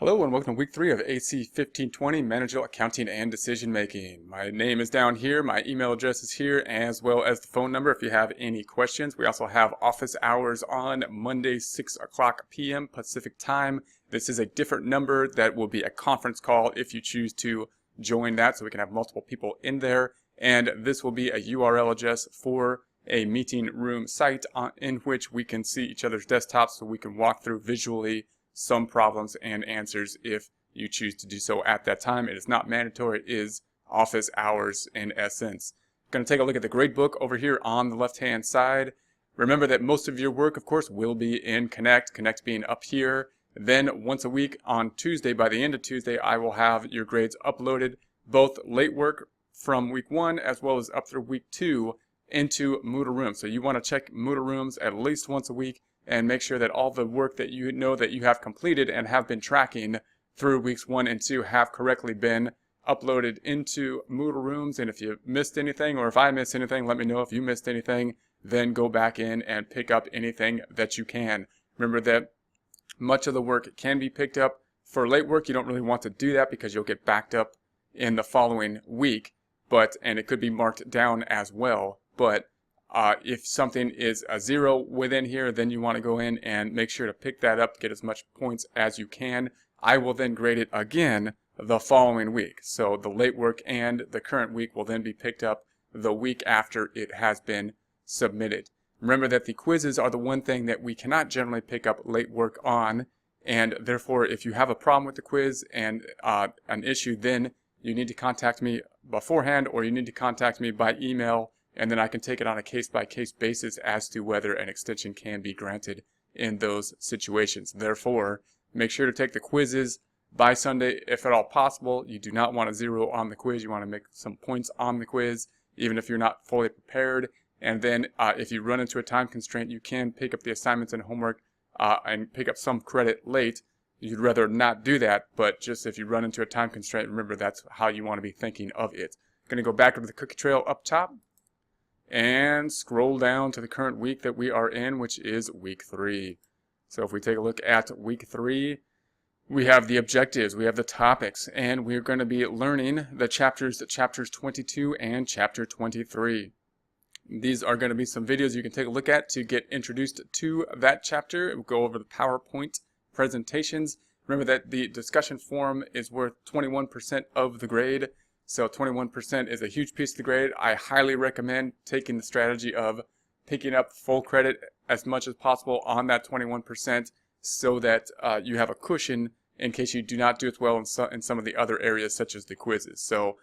Hello and welcome to week 3 of AC 1520, Managerial Accounting and Decision Making. My name is down here, my email address is here, as well as the phone number if you have any questions. We also have office hours on Monday, 6 o'clock p.m. Pacific time. This is a different number that will be a conference call if you choose to join that, so we can have multiple people in there. And this will be a URL address for a meeting room site in which we can see each other's desktops so we can walk through visually some problems and answers if you choose to do so at that time. It is not mandatory. It is office hours in essence. Going to take a look at the grade book over here on the left hand side. Remember that most of your work, of course, will be in Connect being up here. Then once a week on Tuesday, by the end of Tuesday, I will have your grades uploaded, both late work from week 1 as well as up through week 2 into Moodle Rooms. So you want to check Moodle Rooms at least once a week and make sure that all the work that you know that you have completed and have been tracking through weeks 1 and 2 have correctly been uploaded into Moodle Rooms. And if you missed anything, or if I missed anything, let me know. If you missed anything, then go back in and pick up anything that you can. Remember that much of the work can be picked up. For late work, you don't really want to do that because you'll get backed up in the following week, and it could be marked down as well. But if something is a 0 within here, then you want to go in and make sure to pick that up, get as much points as you can. I will then grade it again the following week. So the late work and the current week will then be picked up the week after it has been submitted. Remember that the quizzes are the one thing that we cannot generally pick up late work on, and therefore if you have a problem with the quiz and an issue, then you need to contact me beforehand, or you need to contact me by email, and then I can take it on a case-by-case basis as to whether an extension can be granted in those situations. Therefore, make sure to take the quizzes by Sunday if at all possible. You do not want a 0 on the quiz. You want to make some points on the quiz, even if you're not fully prepared. And then if you run into a time constraint, you can pick up the assignments and homework and pick up some credit late. You'd rather not do that, but just if you run into a time constraint, remember that's how you want to be thinking of it. I'm going to go back to the cookie trail up top and scroll down to the current week that we are in, which is week 3. So if we take a look at week 3, we have the objectives, we have the topics, and we're going to be learning the chapters 22 and chapter 23. These are going to be some videos you can take a look at to get introduced to that chapter. We'll go over the PowerPoint presentations. Remember that the discussion forum is worth 21% of the grade. So 21% is a huge piece of the grade. I highly recommend taking the strategy of picking up full credit as much as possible on that 21% so that you have a cushion in case you do not do as well in some of the other areas such as the quizzes. So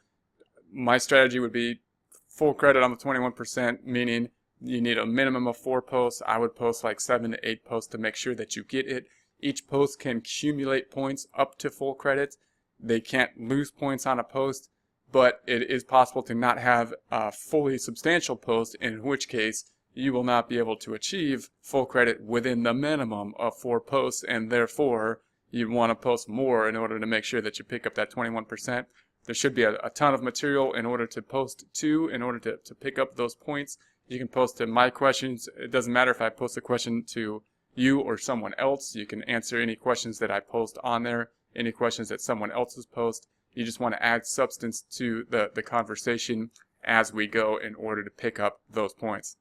my strategy would be full credit on the 21%, meaning you need a minimum of 4 posts. I would post like 7 to 8 posts to make sure that you get it. Each post can accumulate points up to full credit. They can't lose points on a post, but it is possible to not have a fully substantial post, in which case you will not be able to achieve full credit within the minimum of 4 posts, and therefore you want to post more in order to make sure that you pick up that 21%. There should be a ton of material in order to post to, in order to pick up those points. You can post to my questions. It doesn't matter if I post a question to you or someone else. You can answer any questions that I post on there, any questions that someone else has posted. You just want to add substance to the conversation as we go in order to pick up those points.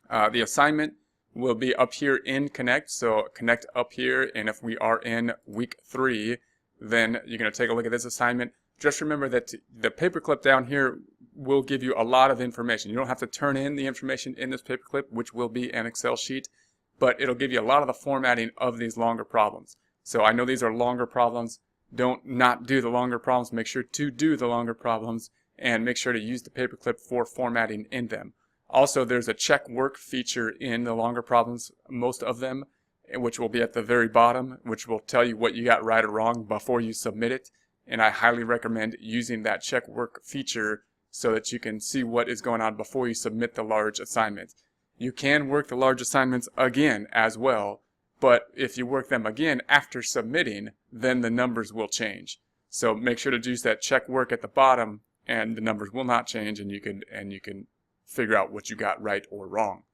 The assignment will be up here in Connect, so Connect up here, and if we are in week 3, then you're going to take a look at this assignment. Just remember that the paperclip down here will give you a lot of information. You don't have to turn in the information in this paperclip, which will be an Excel sheet, but it'll give you a lot of the formatting of these longer problems. So I know these are longer problems. Don't not do the longer problems. Make sure to do the longer problems and make sure to use the paperclip for formatting in them. Also, there's a check work feature in the longer problems, most of them, which will be at the very bottom, which will tell you what you got right or wrong before you submit it. And I highly recommend using that check work feature so that you can see what is going on before you submit the large assignment. You can work the large assignments again as well, but if you work them again after submitting, then the numbers will change. So make sure to use that check work at the bottom, and the numbers will not change, and you can figure out what you got right or wrong.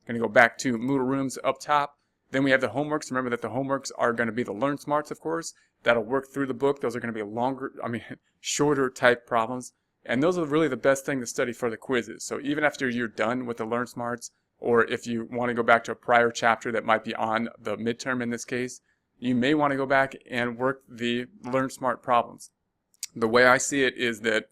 I'm going to go back to Moodle Rooms up top. Then we have the homeworks. Remember that the homeworks are going to be the Learn Smarts, of course, that'll work through the book. Those are going to be shorter type problems. And those are really the best thing to study for the quizzes. So even after you're done with the Learn Smarts, or if you want to go back to a prior chapter that might be on the midterm in this case, you may want to go back and work the Learn Smart problems. The way I see it is that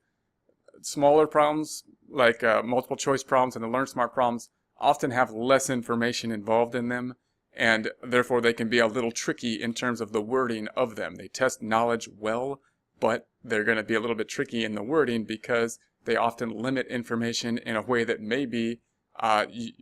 smaller problems, like multiple choice problems and the Learn Smart problems, often have less information involved in them, and therefore they can be a little tricky in terms of the wording of them. They test knowledge well, but they're going to be a little bit tricky in the wording because they often limit information in a way that maybe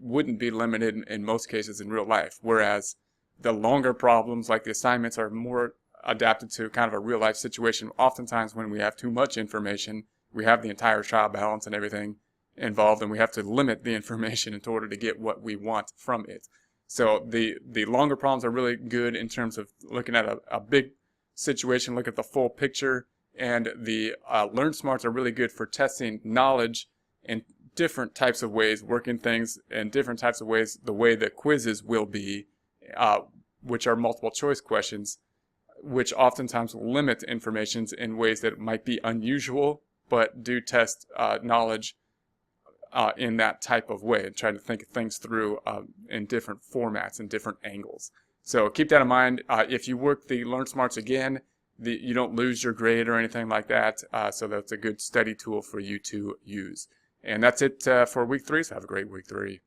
wouldn't be limited in most cases in real life. Whereas the longer problems, like the assignments, are more adapted to kind of a real life situation. Oftentimes when we have too much information, we have the entire trial balance and everything involved, and we have to limit the information in order to get what we want from it. So the longer problems are really good in terms of looking at a big situation, look at the full picture, and the Learn Smarts are really good for testing knowledge in different types of ways, working things in different types of ways, the way the quizzes will be, which are multiple choice questions, which oftentimes limit information in ways that might be unusual, but do test knowledge in that type of way, and try to think of things through in different formats and different angles. So keep that in mind. If you work the Learn Smarts again, you don't lose your grade or anything like that, so that's a good study tool for you to use. And that's it for week 3, so have a great week 3.